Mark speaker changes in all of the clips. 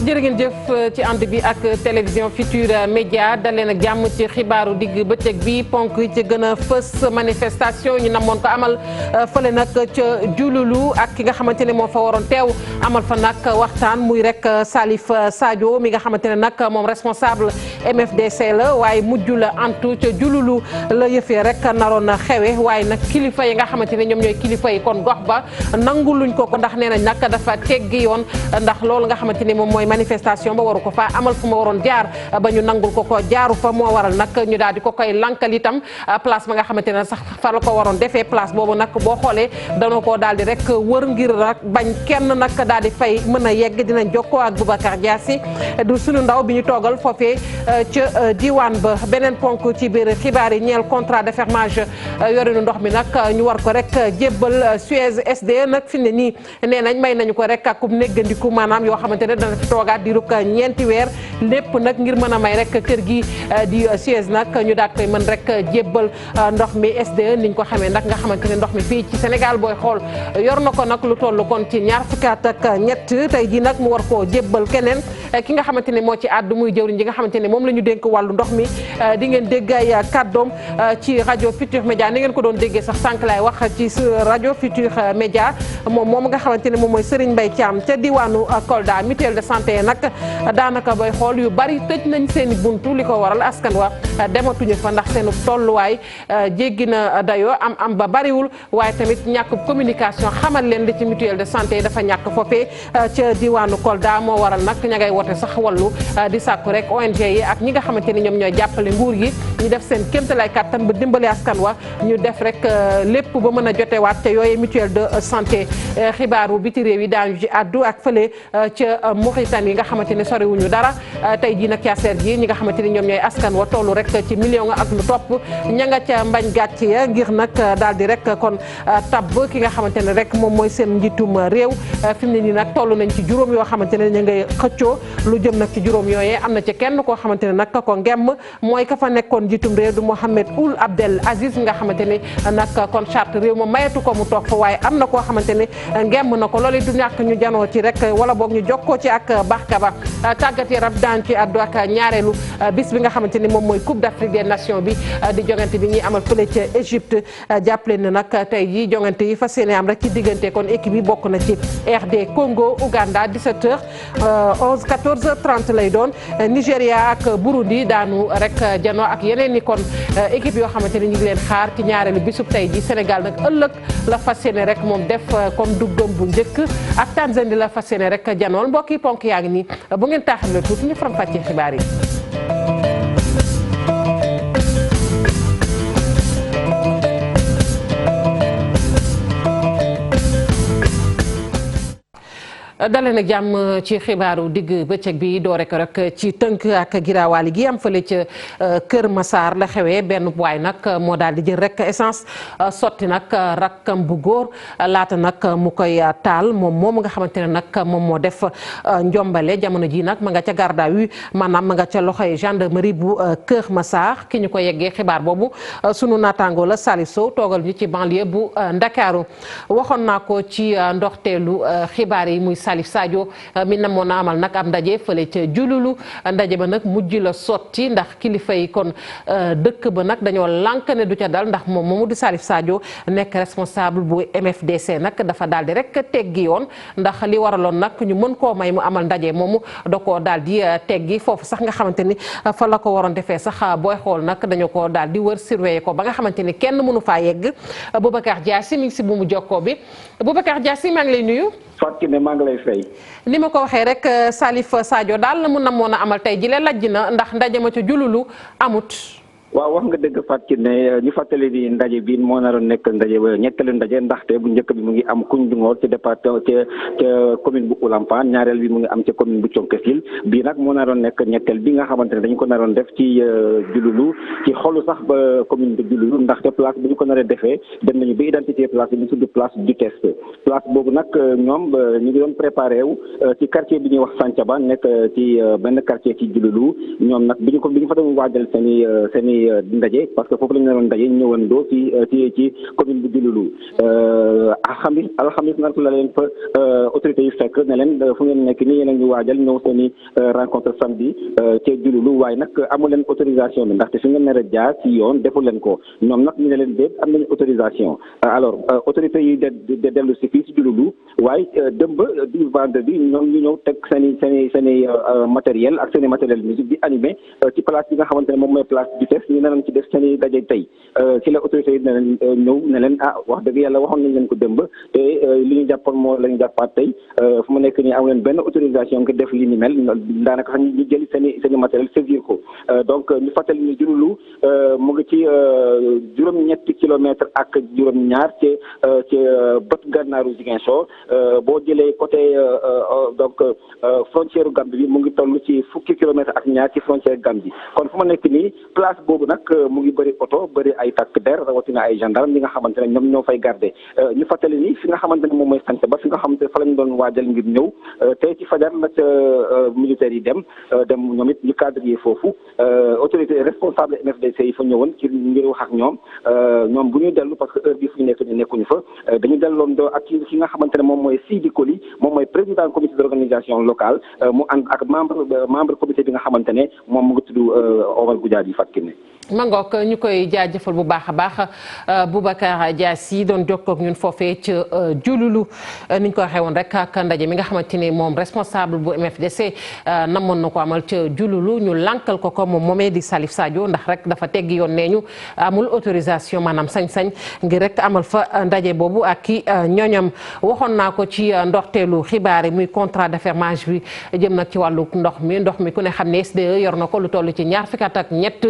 Speaker 1: jërë ngeen jëf ci ànd bi ak télévision Futurs Médias daleen ak jàmm ci xibaaru digg bëccëg bi ponk yi ci gën a fës manifestation ñu namoon ko amal fële nag ca Diouloulou ak ki nga xamante ne moo fa waroon teew amal fa nag waxtaan muy rek Salif Sadio mi nga xamante ne nag moom responsable MFDC la waaye mujj la antu ca Diouloulou la yëfee rek naroon xewe waaye nag kilifa yi nga xamante ne ñoom ñooy kilifa yi kon gox ba nanguluñ ko ndax nee nañ nag dafa teggi yoon ndax loolu nga xamante ni moom mooy manifestation ba waru ko fa amal fu ma waroon jaar ba ñu nangul ko jaaru fa moo waral nag ñu daal di ko koy lankal itam place ba nga xamante ne sax fa la ko waroon defee place boobu nag boo xoolee dana ko daal di rek wër ngir rek bañ kenn nag daal di fay mën a yegg dinañ jokkoo ak Boubacar Diassi du suñu ndaw bi ñu toogal foofee ca diwaan ba beneen ponk ci biir xibaar yi ñeel contrat de fermage yorinu ndox mi nag ñu war ko rek jébbal Suez SD nag fi ne nii nee nañ may nañu ko rek ak néggandiku maanaam yoo xamante ne dana fi toogaat di ruk ñeenti weer lépp nag ngir mën a may rek kër gi di Suez nag ñu daal koy mën rek jébbal ndox mi SD niñ ko xamee nag nga xamante ne ndox mi fii ci Sénégal booy xool yor na ko nag lu toll kon ci ñaar fukki at ak ñett tey jii nag mu war koo jébbal keneen ki nga xamante ne moo ci àddu muy jëwriñ ji nga xamante ne moom la ñu dénk wàllu ndox mi di ngeen dégg ay kàddoom ci rajo Futurs Médias ni ngeen ko doon déggee sax sànq laay wax ci rajo Futurs Médias moom nga xamante ne moom mooy Serigne Mbaye Thiam ca diwaanu Kolda mutuelle de santé nag daanaka bay xool yu bari tëj nañ seen i buntu li ko waral askan wa dematuñu fa ndax seen tolluwaay jéggi na dayoo am ba bariwul waaye tamit ñàkk communication xamal leen li ci mutuelle de santé dafa ñàkk foofee ca diwaanu Kolda moo waral nag ña ngay wote sax wallu di sàkku rek ONG yi ak ñi nga xamante ni ñoom ñooy jàppale nguur gi ñu def seen kéemtalaay kàttan ba dimbali askan wa ñu def rek lépp ba mën a jotewaat ca yooyu mutuelle de santé xibaaru biti réew yi daañu ci àddu ak fële ca Mauritanie yi nga xamante ne soriwuñu dara tey jii nag caaseer ji ñi nga xamante ni ñoom ñooy askan wa tollu rek ci million ak lu topp ña nga ca mbañ gàcce ya ngir nag daal di rek kon tabb ki nga xamante ne rek moom mooy seen njiitum réew fi mu ne nii nag toll nañ ci juróom yoo xamante ne ñu ngay xëccoo lu jëm nag ci juróom yooyee am na ci kenn koo xamante ne nag ko ngemm mooy ka fa nekkoon njiitum réew du Mohamed Ould Abdel Aziz nga xamante ne nag kon charte réew ma mayatu ko mu toog fa waaye am na koo xamante ne ngemm na ko loolu du ñàkk ñu janoo ci rek wala boog ñu jokkoo ci ak Barka Ba tàggat yaram daan ci àddu ak ñaareelu bis bi nga xamante ni moom mooy Coupe d'Afrique des Nations bi di jongante bi ñuy amal fële ca Égypte jàppale na nag tey jii jongante yi fas yéene am rek ci diggante kon équipe yi bokk na ci RD Congo Ouganda 17h 11 14h30 lay doon Nigéria ak Burundi daanu rek janoo ak yeneen ni kon équipe yoo xamante ni ñu ngi leen xaar ci ñaareelu bisub tey ji Sénégal nag ëllëg la fas yéene rek moom def comme dugdoom bu njëkk ak Tanzanie la fas yéene rek janool mbokk yi ponk yaa ngi nii bu ngeen taaxamle tuuti ñu faram fàccee xibaar yi. dalee nag jàmm ci xibaaru digg bëccëg bi doo rek ci tënk ak giraawaali gi am fële ca Kër Massar la xewee benn waay nag moo daal di jël rek essence sotti nag rakkam bu góor laata nag mu koy taal moom nga xamante ne nag moom moo def njombale jamono ji nag ma nga ca garde à vue maanaam ma nga ca loxoy gendarmerie bu Kër Massar ki ñu ko yeggee xibaar boobu sunu naataango la Salif Sow toogal ñu ci banlieue bu Ndakaaru waxoon naa ko ci ndoxteelu xibaar yi muy Salif Sadio mi namoon na amal nag am ndaje fële ca Diouloulou ndaje ba nag mujj la sotti ndax kilifa yi kon dëkk ba nag dañoo lànk ne du ca dal ndax moom moomu di Salif Sadio nekk responsable bu MFDC nag dafa daal di rek teggi yoon ndax li waraloon nag ñu mën koo may mu amal ndaje moomu da koo daal di teggi foofu sax nga xamante ni fa la ko waroon defee sax booy xool nag dañoo ko daal di wër surveiller ko ba nga xamante ni kenn mënu faa yegg Boubacar Diassi mi ngi si bu mu jokkoo bi Boubacar Diassi maa ngi lay nuyu.
Speaker 2: Fatou Kiné maa ngi lay fay.
Speaker 1: ni ma ko waxee rek Salif Sadio daal la mu namoon a amal tey ji la lajj na ndax ndaje ma ca Diouloulou amut.
Speaker 2: waaw wax nga dëgg Fatou Kiné ñu fàttali ni ndaje bi moo naroon nekk ndaje ñetteelu ndaje ndaxte bu njëkk bi mu ngi am Koungheul ci département ca commune bu Oulampane ñaareel bi mu ngi am ca commune bu Thionck-Essyl bii nag moo naroon nekk ñetteel bi nga xamante ne dañu ko naroon def ci Diouloulou ci xolu sax ba commune bu Diouloulou ndaxte place bi ñu ko nar a defee dem nañu ba identité place bi ñu tudd place du test place boobu nag ñoom ñu ngi doon préparé wu ci quartier bi ñuy wax Santhiaba nekk ci benn quartier ci Diouloulou ñoom nag bi ñu fa doon waajal seen i ndaje parce que foofu la ñu doon ndaje ñëwandoo ci commune bu Diouloulou alxamis nag la leen fa autorités yi fekk ne leen fu ngeen nekk nii yéen a ngi waajal ñëw seen i rencontre samedi ci Diouloulou waaye nag amu leen autorisation bi ndaxte fi ngeen nar a jaar ci yoon defu leen ko ñoom nag ñu ne leen déet am nañu autorisation alors autorités yi de dellu si fii ci Diouloulou waaye dëmb di vendredi ñoom ñu ñëw teg seen i matériel ak seen i matériel musique di animé ci place bi nga xamante ne moom mooy place du test ñu ne leen ci def seen i daje tey ci la autorités yi ne leen ñëw ne leen wax dëgg yàlla waxoon nañ leen ko dëmb te li ñu jàppoon moo la ñu jàppaat tey fu mu nekk nii amu leen benn autorisation nga def li ni mel daanaka sax ñu jëli seen i matériel saisir ko donc ñu fàttali ni Diouloulou mu ngi ci juróom-ñetti kilomètres ak juróom-ñaar ci bët gànnaaru Ziguinchor boo jëlee côté donc frontière Gambie bi mu ngi toll ci fukki kilomètres ak ñaar ci frontière Gambie kon fu ma nekk nii place boobu nag mu ngi bëri oto bëri ay takk der rawatina ay gendarme ñi nga xamante ne ñoom ñoo fay garder ñu fàttali ni fi nga xamante ne moom mooy sant ba fi nga xamante ne fa lañ doon waajal ngir ñëw tey ci fajar la ca militaires yi dem ñoom it ñu cadre yi foofu autorité responsable MFDC yi fa ñëwoon ci ngir wax ak ñoom bu ñuy dellu parce que heure bi fu ñu nekk ni nekkuñu fa dañu delloon doo ak ki nga xamante ne moom mooy Sidi Koli moom mooy président comité d'organisation locale mu ànd ak membre comité bi nga xamante ne moom mu ngi tudd Omar Goudiaby Fatkine
Speaker 1: Mangok ñu koy jaajëfal bu baax a baax Boubacar Diassi doon jokkoo ak ñun foofee ca Diouloulou ni ñu ko waxee woon rek ak ndaje mi nga xamante ni moom responsable bu MFDC namoon na ko amal ca Diouloulou ñu lankal ko moom moomee di Salif Sadio ndax rek dafa teggi yoon nee ñu amul autorisation maanaam sañ-sañ ngir rek amal fa ndaje boobu ak ki ñoñam waxoon naa ko ci ndorteelu xibaar yi muy contrat de fermage bi jëm nag ci wàllu ndox mi ku ne xam ne SDE yor na ko lu toll ci ñaar fukki at ak ñett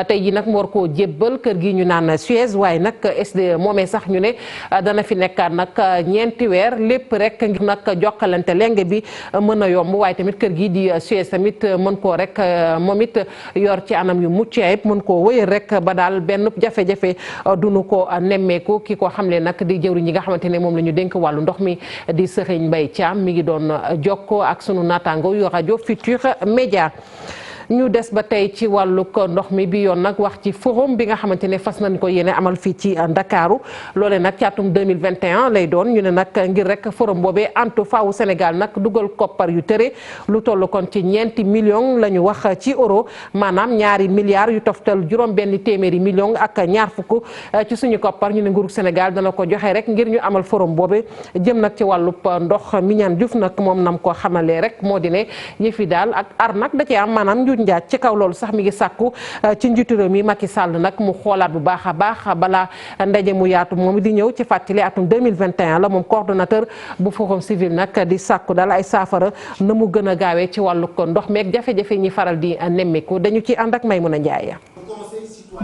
Speaker 1: tey ji nag mu war koo jébbal kër gi ñu naan Suez waaye nag SDE moomee sax ñu ne dana fi nekkaat nag ñeenti weer lépp rek ngir nag jokkalante lenge bi mën a yomb waaye tamit kër gi di Suez tamit mën koo rek moom it yor ci anam yu mucc ayib mën koo wëyal rek ba daal benn jafe-jafe duñu ko nemmeeku ki ko xamle nag di jëwriñ ñi nga xamante ne moom la ñu dénk wàllu ndox mi di Serigne Mbaye Thiam mi ngi doon jokkoo ak sunu naataango yu rajo Futur Média. ñu des ba tey ci wàllug ndox mi bi yoon nag wax ci forum bi nga xamante ne fas nañ ko yéene amal fii ci Ndakaaru loole nag ci atum 2021 lay doon ñu ne nag ngir rek forum boobee antu faawu Sénégal nag dugal koppar yu tëre lu toll kon ci ñeenti millions la ñu wax ci euro maanaam ñaari milliards yu toftal juróom benn téeméeri millions ak ñaar fukk ci suñu koppar ñu ne nguurug Sénégal dana ko joxe rek ngir ñu amal forum boobee jëm nag ci wàllub ndox Mignane Diouf nag moom nam ko xamalee rek moo di ne yëf yi daal ak ar nag da cee am maanaam njaaj ci kaw loolu sax mi ngi sàkku ci njiitu réew mi Macky Sall nag mu xoolaat bu baax a baax balaa ndaje mu yaatu moom di ñëw ci fàttali atum 2021 la moom coordonnateur bu forum civil nag di sàkku daal ay saafara na mu gën a gaawee ci wàllu ko ndox meeg jafe-jafe ñi faral di nemmeeku dañu ci ànd ak Maymuna Njaay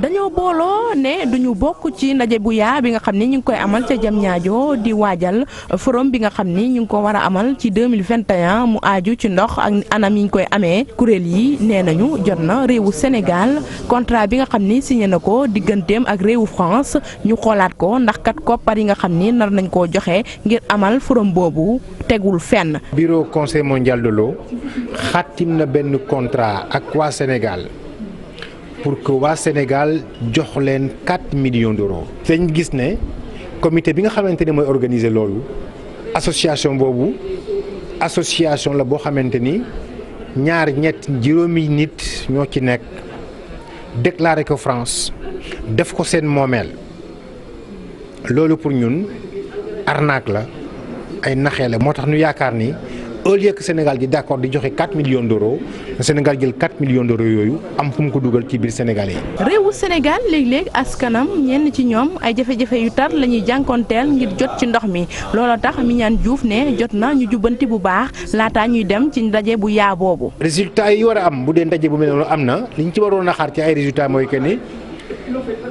Speaker 3: dañoo booloo ne duñu bokk ci ndaje bu yaa bi nga xam ni ñu ngi koy amal ca Diamniadio di waajal forum bi nga xam ni ñu ngi ko war a amal ci 2021 mu aaju ci ndox ak anam yi ñu koy amee kuréel yi nee nañu jot na réewu Sénégal contrat bi nga xam ni signé na ko digganteem ak réewu France ñu xoolaat ko ndax kat koppar yi nga xam ni nar nañ koo joxe ngir amal forum boobu tegul fenn.
Speaker 4: Bureau Conseil mondial de l'eau xaatim na benn contrat ak waa Sénégal. pour que waa Sénégal jox leen 4 millions d'euros. dañ gis ne comité bi nga xamante ne mooy organiser loolu association boobu association la boo xamante ni ñett juróomi nit ñoo ci nekk déclaré ko France def ko seen moomeel loolu pour ñun arnaque la ay naxee la moo tax ñu yaakaar ni au lieu que Sénégal di d'accord di joxe 4 millions d'euros Sénégal jël 4 millions d'euros yooyu am fu mu ko dugal ci biir Sénégalais yi.
Speaker 3: réewu Sénégal léeg-léeg askanam ñenn ci ñoom ay jafe-jafe yu tar la ñuy jànkoonteel ngir jot ci ndox mi looloo tax Mignane Diouf ne jot na ñu jubbanti bu baax laataa ñuy dem ci ndaje bu yaa boobu.
Speaker 4: résultats yi war a am bu dee ndaje bu mel noonu am na li ñu ci waroon a xaar ci ay résultats mooy que ni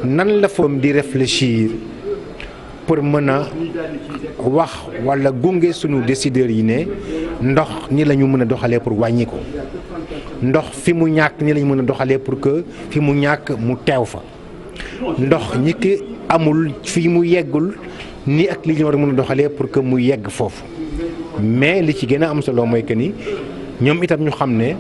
Speaker 4: nan la forum di réfléchir pour mën a wax wala gunge sunu décideurs yi ne ndox ni la ñu mën a doxalee pour wàññi ko ndox fi mu ñàkk ni la ñu mën a doxalee pour que fi mu ñàkk mu teew fa ndox ñi ki amul fi mu yeggul ni ak li ñu war a mën a doxalee pour que mu yegg foofu mais li ci gën a am solo mooy que ni ñoom itam ñu xam ne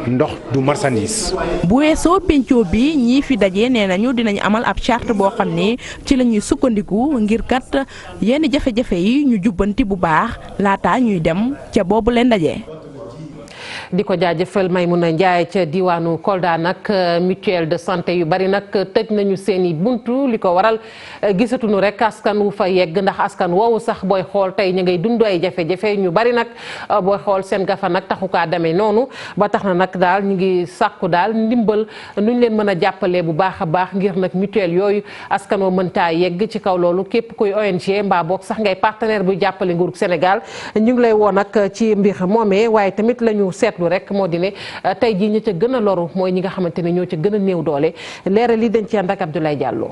Speaker 4: ndox du marchandise.
Speaker 3: bu weesoo pencoo bi ñii fi daje nee nañu dinañ amal ab charte boo xam ne ci la ñuy sukkandiku ngir kat yenn jafe-jafe yi ñu jubbanti bu baax laata ñuy dem ca boobu leen daje.
Speaker 1: di ko jaajëfal Maymouna Ndiaye ca diwaanu Kolda nag mutuelle de santé yu bari nag tëj nañu seen i buntu li ko waral gisatuñu rek askan wu fa yegg ndax askan woowu sax booy xool tey ñu ngay dund ay jafe-jafe ñu bari nag booy xool seen gafa nag taxu kaa demee noonu ba tax na nag daal ñu ngi sàkku daal ndimbal nuñ leen mën a jàppalee bu baax a baax ngir nag mutuelle yooyu askan woo mën taa yegg ci kaw loolu képp kuy ONG mbaa boog sax ngay partenaire buy jàppale nguurug Sénégal ñu ngi lay woo nag ci mbir moomee waaye tamit la ñu seetlu rek moo di ne tey jii ñi ca gën a loru mooy ñi nga xamante ne ñoo ca gën a néew doole leeral li dañ ci ànd ak Abdoulaye Diallo.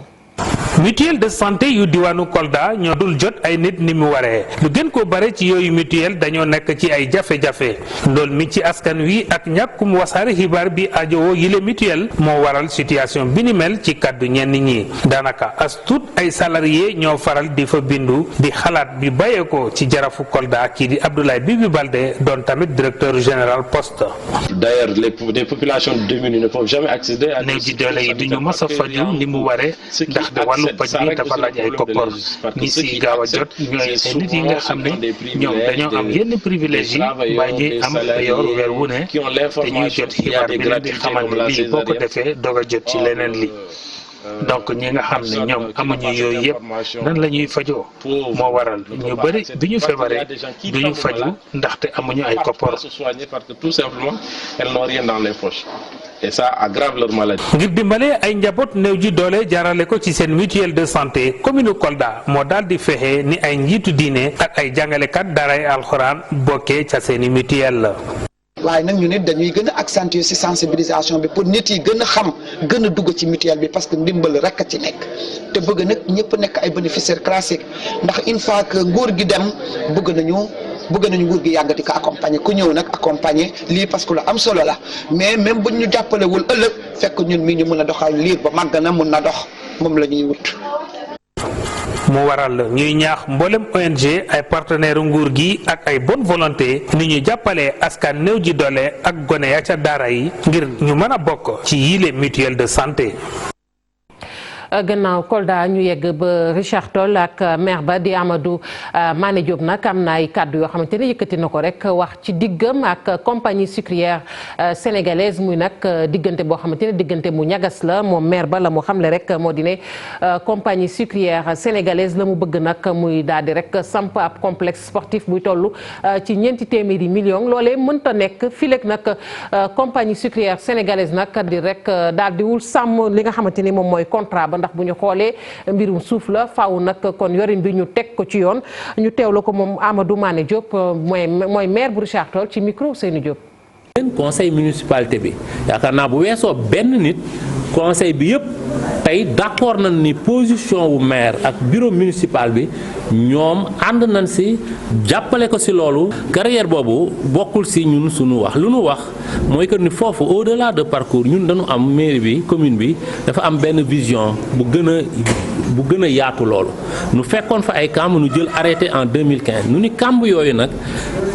Speaker 5: mutuelle de santé yu diwaanu Kolda ñoo dul jot ay nit ni mu waree lu gën koo bare ci yooyu mutuelle dañoo nekk ci ay jafe-jafe ndool mi ci askan wi ak ñàkkum wasaare xibaar bi ajowoo yile mutuelle moo waral situation bi ni mel ci kàddu ñenn ñi daanaka as tuut ay salarié ñoo faral di fa bindu di xalaat bi bàyyeekoo ci jarafu Kolda kii di Abdoulaye Bibi Baldé doon tamit directeur général poste.
Speaker 6: D'ailleurs les populations démunies ne peuvent jamais accéder à.
Speaker 5: néew ji doole yi duñu mës a faju ni mu waree ndax de wàllu paj bi dafa laaj ay koppar ñi si gaaw a jot ñooy ay nit yi nga xam ne ñoom dañoo am yenn privilège yi mbaa ñuy am yor weer wu ne te ñuy jot xibaar bi leen di xamal ne lii boo ko defee doog a jot ci leneen li donc ñi nga xam ne ñoom amuñu yooyu yëpp nan la ñuy fajoo moo waral ñu bëri bi ñu feebaree du ñu faju ndaxte amuñu ay koppar.
Speaker 6: Et ça aggrave leur maladie.
Speaker 5: ngir dimbale ay njaboot néew ji doole jaarale ko ci seen mutuelle de santé commune Kolda moo daal di fexe ni ay njiitu diine ak ay jàngalekat daaray alxuraan bokkee ca seeni mutuelle la.
Speaker 7: waaye nag ñu nit dañuy gën a accentuer ci sensibilisation bi pour nit yi gën a xam gën a dugg ci mutuelle bi parce que ndimbal rek a ci nekk te bëgg nag ñëpp nekk ay bénéficiaires classiques ndax une fois que nguur gi dem bëgg nañu nguur gi yàgg di ko accompagner ku ñëw nag accompagner lii parce que lu am solo la mais même buñ ñu jàppalewul ëllëg fekk ñun mii ñu mën a doxal liir ba màgg na mun na dox moom la ñuy wut.
Speaker 5: mu waral ñuy ñaax mboolem ONG ay partenaire nguur gi ak ay bonne volonté ni ñu jàppalee askan néew ji doole ak gone ya ca daara yi ngir ñu mën a bokk ci yile mutuelle de santé.
Speaker 1: gannaaw Kolda ñu yegg ba Richard Toll ak maire ba di Amadou Mané Diop nag am na ay kàddu yoo xamante ne yëkkati na ko rek wax ci diggam ak compagnie sucrière sénégalaise muy nag diggante boo xamante ne diggante mu ñagas la moom maire ba la mu xamle rek moo di ne compagnie sucrière sénégalaise la mu bëgg nag muy daal di rek samp ab complexe sportif buy toll ci ñeenti téeméeri millions loolee mënta nekk fileeg nag compagnie sucrière sénégalaise nag di rek daal di wul sàmm li nga xamante ni moom mooy contrat ba ndax bu ñu xoolee mbirum suuf la faaw nag kon yorin bi ñu teg ko ci yoon ñu teewlu ko moom Amadou Mané Diop mooy maire bu Richard Toll ci micro Seynou Diop.
Speaker 8: conseil municipalité bi yaakaar naa bu weesoo benn nit conseil bi yëpp tey d'accord nañ ni position wu maire ak bureau municipal bi ñoom ànd nañ si jàppale ko si loolu carrière boobu bokkul si ñun suñu wax lu nu wax mooy que ni foofu au-delà de parcours ñun dañu am mairie bi commune bi dafa am benn vision bu gën a yaatu loolu nu fekkoon fa ay kamb nu jël arrêté en 2015 nu ni kamb yooyu nag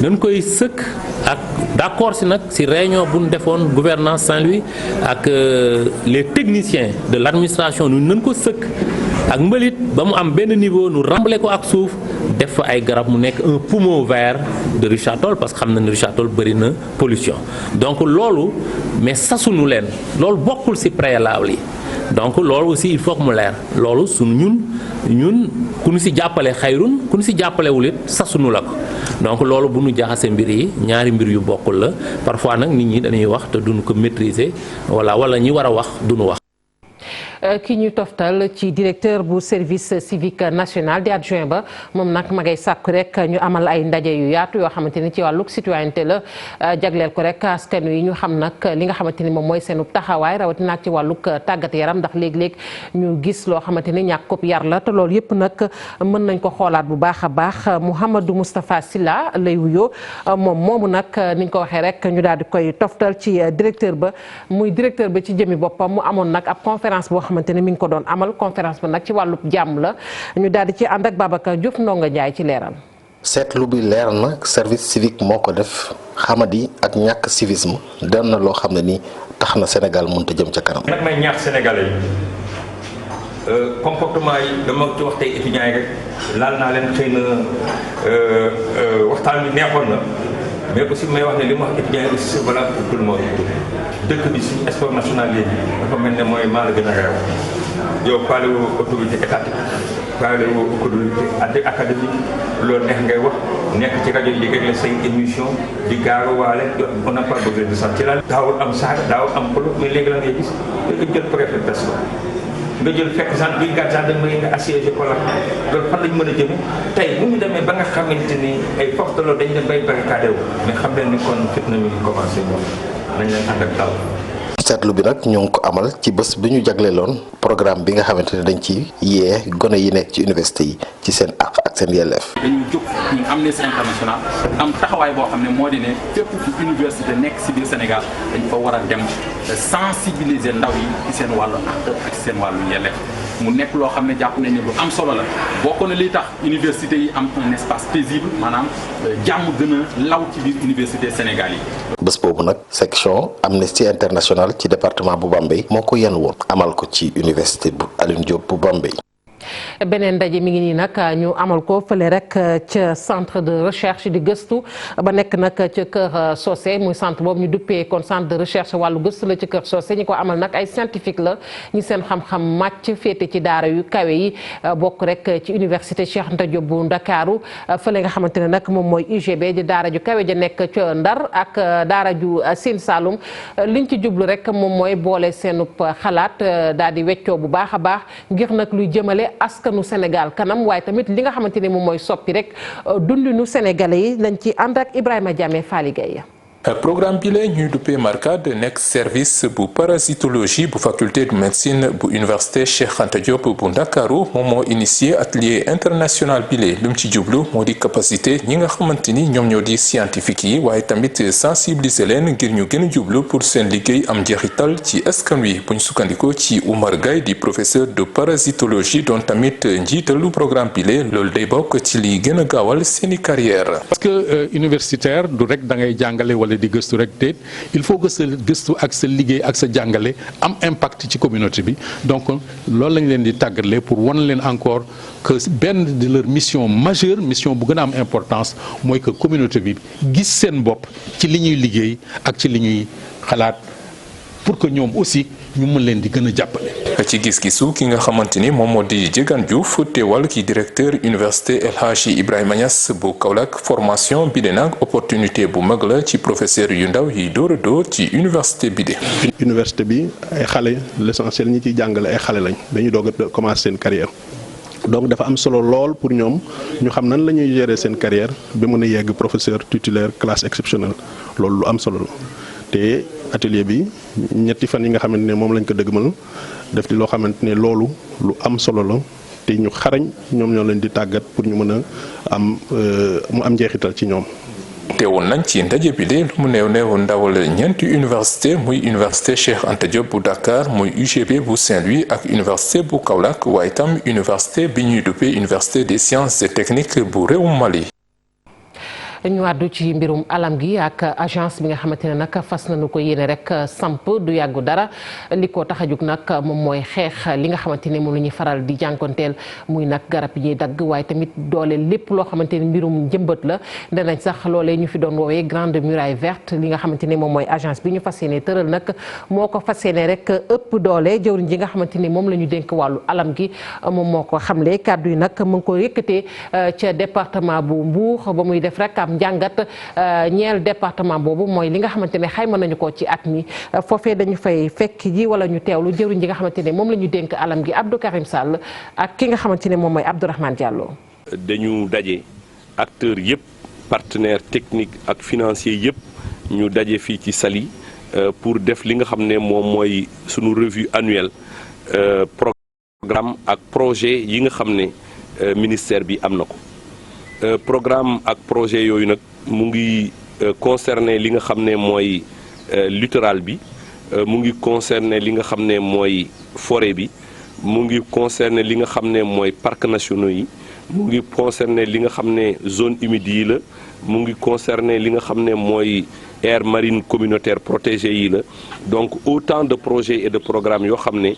Speaker 8: dañ koy sëkk ak d'accord si nag si réunion bu ñu defoon gouvernance Saint-Louis ak les techniciens de l'administration nu nañ ko sëkk ak mbalit ba mu am benn niveau nu rembler ko ak suuf def fa ay garab mu nekk un poumon vert de Richard Toll parce que xam na ne Richard Toll bëri na pollution donc loolu mais sasunu leen loolu bokkul si préalable yi donc loolu aussi il faut que mu leer loolu sunu ñun ku ñu si jàppale xayrun ku ñu si jàppalewul it sasunu la ko donc loolu bu ñu jaxase mbir yi ñaari mbir yu bokkul la parfois nag nit ñi dañuy wax te duñu ko maîtriser wala ñi war a wax duñu wax.
Speaker 1: ki ñu toftal ci directeur bu service civique national di adjoint ba moom nag ma ngay sàkku rek ñu amal ay ndaje yu yaatu yoo xamante ni ci wàllug citoyenneté la jagleel ko rek askan wi ñu xam nag li nga xamante ni moom mooy seenu taxawaay rawatina ci wàllug tàggat yaram ndax léeg-léeg ñu gis loo xamante ni ñàkk ko yar la te loolu yëpp nag mën nañ ko xoolaat bu baax a baax Mouhamadou Moustapha Sylla lay wuyoo moom moomu nag niñ ko waxee rek ñu daal di koy toftal ci directeur ba muy directeur ba ci jëmi boppam mu amoon nag ab conférence boo xamante ne mi ngi ko doon amal conférence ba nag ci wàllub jàmm la ñu daal di ci ànd ak Babacar Diouf Ndonga Ndiaye ci leeral.
Speaker 9: seetlu bi leer na service civique moo ko def xamadi ak ñàkk civisme dem na loo xam ne ni tax na Sénégal mënut a jëm ca kanam.
Speaker 10: nag may ñaax sénégalais yi comportement yi dama ci wax tey étudiants yi rek laal naa leen xëy na waxtaan bi neexoon na mais aussi may wax ne li ma wax étudiants yi aussi c'est valable pour tout le monde dëkk bi suñu sport national léegi dafa mel ne mooy maa la gën a réew yow parlé wu autorité étatique parlé wu autorité académique loolu neex ngay wax nekk ci rajo yi di régler say émission di gaaru waale on n'a pas besoin de ça ci la daawul am saaga daawul am xolo mais léegi la ngay gis nga jël préfet pes nga jël fekk brigade gendarmerie nga assiégé ko la loolu fan lañ mën a jëme tey bu ñu demee ba nga xamante ni ay force de l'ordre dañ leen bay barricade wu mais xam leen ni kon fitna mi ngi commencé moom nañ leen ànd ak dal.
Speaker 9: seetlu bi nag ñoo ngi ko amal ci bés bi ñu jagleeloon programme bi nga xamante ne dañ ci yee gone yi nekk ci université yi ci seen àq ak seen yelleef.
Speaker 11: dañu jóg ñun Amnesty International am taxawaay boo xam ne moo di ne fépp fu université nekk si biir Sénégal dañ fa war a dem sensibiliser ndaw yi ci seen wàllu àq ak seen wàllu yelleef mu nekk loo xam ne jàpp nañ ne lu am solo la bokk na li tax université yi am un espace paisible maanaam jàmm gën a law ci biir université Sénégal yi.
Speaker 9: bés boobu nag section Amnesty International ci département bu Bambey moo ko yenn woon amal ko ci université bu Alioune Diop bu Bambey.
Speaker 1: beneen ndaje mi ngi nii nag ñu amal ko fële rek ca centre de recherche di gëstu ba nekk nag ca Kër Socé muy centre boobu ñu duppee kon centre de recherche wàllu gëstu la ca Kër Socé ñi ko amal nag ay scientifique la ñi seen xam-xam màcc féete ci daara yu kawe yi bokk rek ci université Cheikh Anta Diop bu Ndakaaru fële nga xamante ne nag moom mooy UGB di daara ju kawe ja nekk ca Ndar ak daara ju Sine Saloum liñ ci jublu rek moom mooy boole seenub xalaat daal di weccoo bu baax a baax ngir nag luy jëmale askanu Sénégal kanam waaye tamit li nga xamante ne moom mooy soppi rek dundinu sénégalais yi lañ ci ànd ak Ibrahima Diamé Fally Gueye.
Speaker 12: programme bi la ñuy duppee MARCAD nekk service bu parasitologie bu faculté de médecine bu université Cheikh Anta Diop bu Ndakaaru moom moo initié atelier international bi la lu mu ci jublu moo di capacité ñi nga xamante ni ñoom ñoo di scientifique yi waaye tamit sensibiliser leen ngir ñu gën a jublu pour seen liggéey am njeexital ci askan wi bu ñu sukkandikoo ci Oumar Gaye di professeur de parasitologie doon tamit njiitalu programme bi la loolu day bokk ci li gën a gaawal seeni carrière.
Speaker 13: parce que universitaire du rek da ngay jàngale wala di gëstu rek déet il faut que sa gëstu ak sa liggéey ak sa jàngale am impact ci communauté bi donc loolu lañ leen di tàggale pour wan leen encore que benn de leur mission majeure mission bu gën a am importance mooy que communauté bi gis seen bopp ci li ñuy liggéey ak ci li ñuy xalaat pour que ñoom aussi ñu mën leen di gën a jàppale.
Speaker 12: ci gis-gisu ki nga xamante ni moom moo di Diegane Diouf teewal ki directeur université El Hadji Ibrahima Niass bu Kaolack formation bi de nag opportunité bu mag la ci professeur yu ndaw yi door a door ci université bi de.
Speaker 14: université bi ay xale l'essentiel ñi ciy jàngale ay xale lañ dañuy doog a commencer seen carrière donc dafa am solo lool pour ñoom ñu xam nan la ñuy gérer seen carrière ba mën a yegg professeur titulaire classe exceptionnelle loolu lu am solo la te atelier bi ñetti fan yi nga xamante ne moom lañ ko dëgmal def di loo xamante ne loolu lu am solo la te ñu xarañ ñoom ñoo leen di tàggat pour ñu mën a am mu am njeexital ci ñoom.
Speaker 12: teewoon nañ ci ndaje bi de lu mu néew néew ndawal ñeenti université muy université Cheikh Anta Diop bu Dakar muy UGB bu Saint-Louis ak université bu Kaolack waaye tam université bi ñuy duppee université des sciences et techniques bu réewum Mali.
Speaker 1: ñu àddu ci mbirum alam gi ak agence bi nga xamante ne nag fas nañu ko yéene rek samp du yàggu dara li ko tax a jóg nag moom mooy xeex li nga xamante ne moom la ñuy faral di jànkonteel muy nag garab yi ñuy dagg waaye tamit doole lépp loo xamante ne mbirum njëmbat la danañ sax loolee ñu fi doon woowee grande muraille verte li nga xamante ne moom mooy agence bi ñu fas yéene tëral nag moo ko fas yéene rek ëpp doole jëwriñ ji nga xamante ni moom la ñu dénk wàllu alam gi moom moo ko xamle kàddu yi nag mu ngi ko yëkkatee ca département bu Mbour ba muy def rek njàngat ñeel département boobu mooy li nga xamante ne xayma nañu ko ci at mi foofee dañu fay fekk ji wala ñu teewlu jëwriñ ji nga xamante ne moom la ñu dénk alam gi Abdou Karim Sall ak ki nga xamante ne moom mooy Abdourahmane Diallo.
Speaker 15: dañu daje acteurs yëpp partenaires techniques ak financiers yëpp ñu daje fii ci Saly pour def li nga xam ne moom mooy sunu revue annuelle programme ak projet yi nga xam ne ministère bi am na ko. programme ak projet yooyu nag mu ngi concerné li nga xam ne mooy littoral bi mu ngi concerné li nga xam ne mooy forêt bi mu ngi concerné li nga xam ne mooy parcs nationaux yi mu ngi concerner li nga xam ne zone humide yi la mu ngi concerner li nga xam ne mooy aire marine communautaire protégée yi la donc autant de projets et de programmes yoo xam ne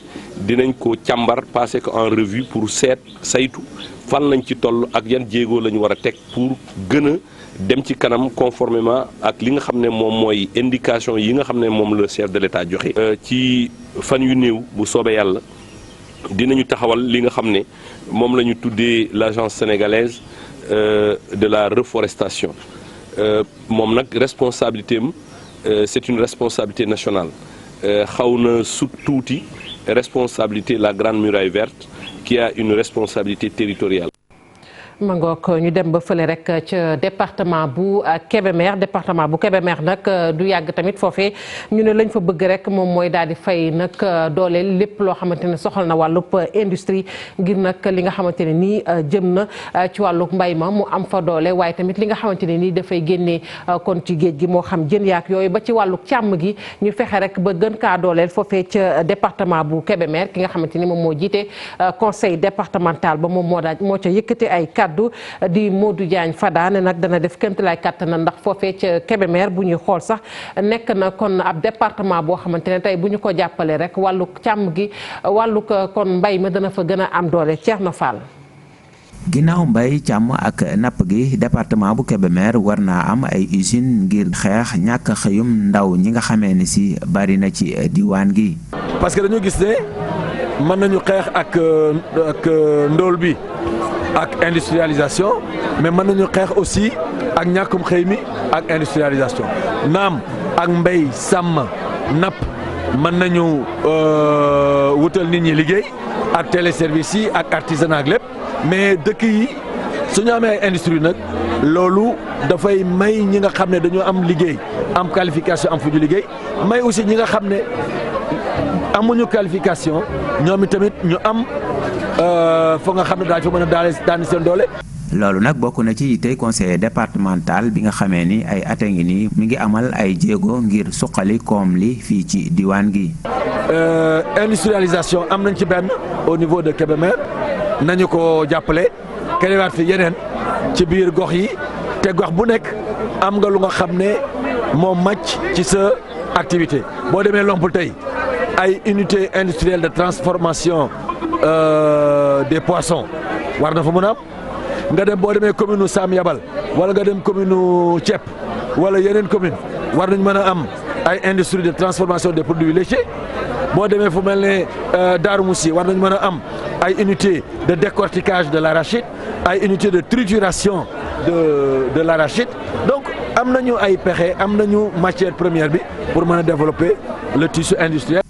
Speaker 15: dinañ ko càmbar passer ko en revue pour saytu fan lañ ci toll ak yan jéego la ñu war a teg pour gën a dem ci kanam conformément ak li nga xam ne moom mooy indication yi nga xam ne moom le chef de l'État joxe. ci fan yu néew bu soobee yàlla dinañu taxawal li nga xam ne moom la ñu tuddee l'agence sénégalaise de la reforestation moom nag responsabilité am c'est une responsabilité nationale xaw na sut tuuti responsabilité la Grande Muraille Verte qui a une responsabilité territoriale.
Speaker 1: mangook ñu dem ba fële rek ca département bu Kébémer nag du yàgg tamit foofee ñu ne lañ fa bëgg rek moom mooy daal di fay nag dooleel lépp loo xamante ne soxal na wàllub industrie ngir nag li nga xamante ne nii jëm na ci wàllub mbay ma mu am fa doole waaye tamit li nga xamante ne nii dafay génnee kon ci géej gi moo xam jën yaak yooyu ba ci wàllub càmm gi ñu fexe rek ba gën kaa dooleel foofee ca département bu Kébémer ki nga xamante ni moom moo jiite conseil départemental ba moom moo ca yëkkate ay kaddu di Modou Diagne Fada ne nag dana def kéemtalaay kàttan ndax foofee ca Kébémer bu ñuy xool sax nekk na kon ab département boo xamante ne tey bu ñu ko jàppalee rek wàllu càmm gi wàllu kon mbay ma dana fa gën a am doole Thierno Fall.
Speaker 16: ginnaaw mbay càmm ak napp gi département bu Kébémer war naa am ay usine ngir xeex ñàkk xëyum ndaw ñi nga xamee ni si bari na ci diwaan gi.
Speaker 17: parce que dañu gis ne mën nañu xeex ak ndóol bi ak industrialisation mais mën nañu xeex aussi ak ñàkkum xëy mi ak industrialisation naam ak mbay sàmm napp mën nañu wutal nit ñi liggéey ak téléservice yi ak artisanat ak lépp mais dëkk yi suñu amee ay industrie nag loolu dafay may ñi nga xam ne dañoo am liggéey am qualification am fu ñu liggéey may aussi ñi nga xam ne amuñu qualification ñoom tamit ñu am foo nga xam ne daal fa mën a daani seen doole.
Speaker 16: loolu nag bokk na ci tey conseiller départemental bi nga xamee ni ay at a ngi nii mi ngi amal ay jéego ngir suqali koom li fii ci diwaan gi.
Speaker 17: industrialisation am nañ ci benn au niveau de Kébémer nañu ko jàppale kenewaat fi yeneen ci biir gox yi te gox bu nekk am nga lu nga xam ne moo màcc ci sa activité boo demee Lompul tey ay unité industrielle de transformation des poissons war na fa mën a am nga dem boo demee commune u Sam Yabal wala nga dem commune u Thiep wala yeneen commune war nañ mën a am ay industrie de transformation des produits laitiers boo demee fu mel ne Darou Moussi war nañ mën a am ay unité de décortiquage de l'arachide ay unité de trituration de l'arachide donc am nañu ay pexe am nañu matière première bi pour mën a développer le tissu industriel.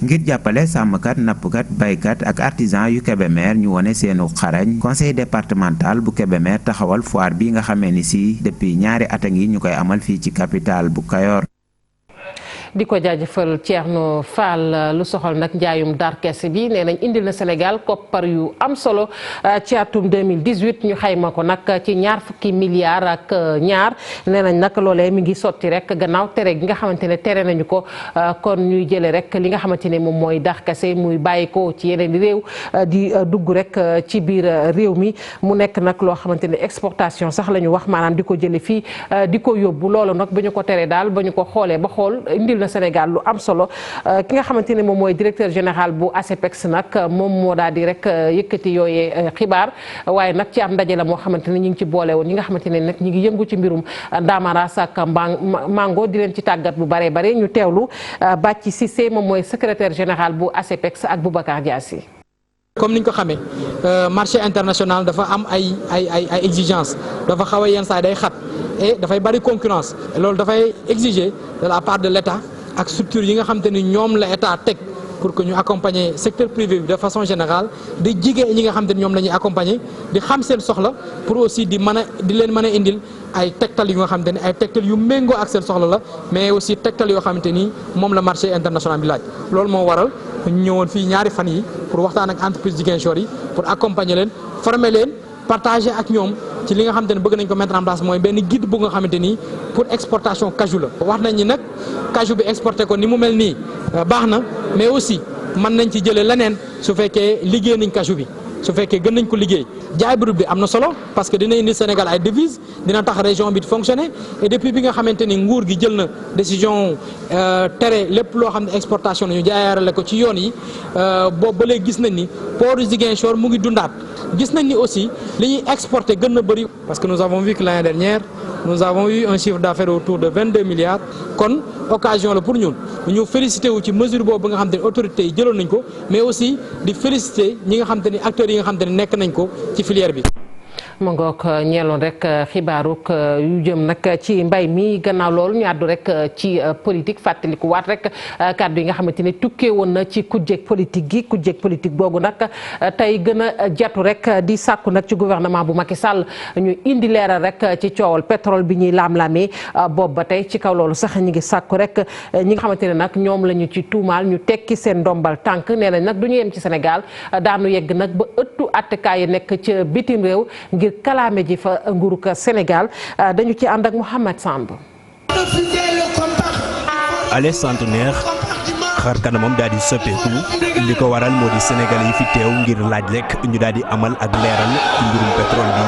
Speaker 16: ngir jàppale sàmmkat nappkat baykat ak artisan yu Kébémer ñu wone seenu xarañ conseil départemental bu Kébémer taxawal foire bi nga xamee ni si depuis ñaari at a ngi ñu koy amal fii ci capitale bu Kayor.
Speaker 1: di ko jaajëfal Thierno Fall lu soxal nag njaayum darkes bi nee nañ indil na Sénégal koppar yu am solo ci atum 2018 ñu xayma ko nag ci $20 milliards ak ñaar nee nañ nag loolee mi ngi sotti rek gannaaw tere gi nga xamante ne tere nañu ko kon ñuy jëlee rek li nga xamante ne moom mooy darkase muy bàyyi ko ci yeneen réew di dugg rek ci biir réew mi mu nekk nag loo xamante ne exportation sax la ñu wax maanaam di ko jëlee fii di ko yóbbu loolu nag ba ñu ko teree daal ba ñu ko xoolee ba xool indil na Sénégal lu am solo ki nga xamante ne moom mooy directeur général bu ASEPEX nag moom moo daal di rek yëkkati yooyee xibaar waaye nag ci am ndaje la moo xamante ne ñu ngi ci boole woon ñi nga xamante ne nag ñi ngi yëngu ci mbirum Ndamaras ak Mango di leen ci tàggat bu bare bare ñu teewlu Bàcci Cissé moom mooy secrétaire général bu ASEPEX ak Boubacar Diassi.
Speaker 18: comme niñ ko xamee marché international dafa am ay exigence dafa xaw a yenn saa day xat et dafay bari concurrence loolu dafay exiger de la part de l'État ak structure yi nga xamante ni ñoom la État teg pour que ñu accompagner secteur privé bi de façon générale di jigéen ñi nga xamante ni ñoom la ñuy accompagner di xam seen soxla pour aussi di leen mën a indil ay tegtal yu nga xamante ni ay tegtal yu méngoo ak seen soxla la mais aussi tegtal yoo xamante ni moom la marché international bi laaj loolu moo waral ñu ñëwoon fii ñaari fan yi pour waxtaan ak entreprise Ziguinchor yi pour accompagner leen former leen partager ak ñoom ci li nga xamante ne bëgg nañ ko mettre en place mooy benn guide bu nga xamante ni pour exportation cajou la. wax nañ ni nag cajou bi exporté ko ni mu mel nii baax na mais aussi mën nañ ci jëlee leneen su fekkee liggéey nañ cajou bi su fekkee gën nañ ko liggéey jaay brut bi am na solo parce que dina indi Sénégal ay devises dina tax région bi di fonctionner et depuis bi nga xamante ni nguur gi jël na décision tere lépp loo xam ne exportation la ñu jaayaarale ko ci yoon yi boobu ba léegi gis nañ ni port Ziguinchor mu ngi dundaat gis nañ ni aussi li ñuy exporter gën na bëri parce que nous avons vu que l'année dernière nous avons eu un chiffre d'affaires autour de 22 milliards kon occasion la pour ñun ñu félicité wu ci mesure boobu nga xam te ne autorités yi jëloon nañ ko mais aussi di félicité ñi nga xam te ne acteurs yi nga xam te ne nekk nañ ko ci filière bi.
Speaker 1: ma ngoog ñeeloon rek xibaaruk yu jëm nag ci mbay mi gannaaw loolu ñu àddu rek ci politique fàttaliku waat rek kàddu yi nga xamante ni tukkee woon na ci kujjeeg politique boobu nag tey gën a jatu rek di sàkku nag ci gouvernement bu Macky Sall ñu indi leeral rek ci coowal pétrole bi ñuy laam-laamee boobu ba tey ci kaw loolu sax ñu ngi sàkku rek ñi nga xamante ne nag ñoom la ñu ci tuumaal ñu tekki seen ndombal tànk nee nañ nag du ñu yem ci Sénégal daanu yegg nag ba ëttu attekaay yi nekk ca bitim réew ngir kalaame ji fa nguurug Sénégal dañu ci ànd ak Mouhamed Samb.
Speaker 19: ale centenaire xar kanamam daal di soppeeku li ko waral moo di Sénégal yi fi teew ngir laaj rek ñu daal di amal ak leeral ci mbirum pétrole bi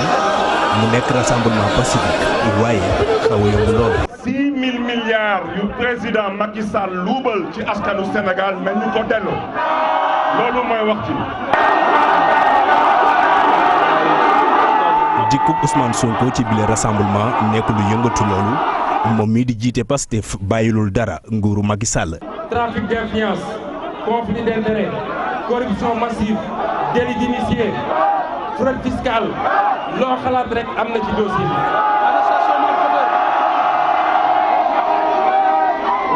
Speaker 19: mu nekk rassemblement pacifique waaye xaw a yomb lool.
Speaker 20: 6000 milliards yu président Macky Sall luubal ci askanu Sénégal mel ñu ko delloo loolu mooy wax ci.
Speaker 19: dikkub Ousmane Sonko ci bile rassemblement nekk lu yëngatu loolu moom mii di jiite Pastef bàyyilul dara nguuru Macky Sall.
Speaker 20: trafic d'influence conflit d'intérêt corruption massive délit d'initié fraude fiscale loo xalaat rek am na ci dossier bi.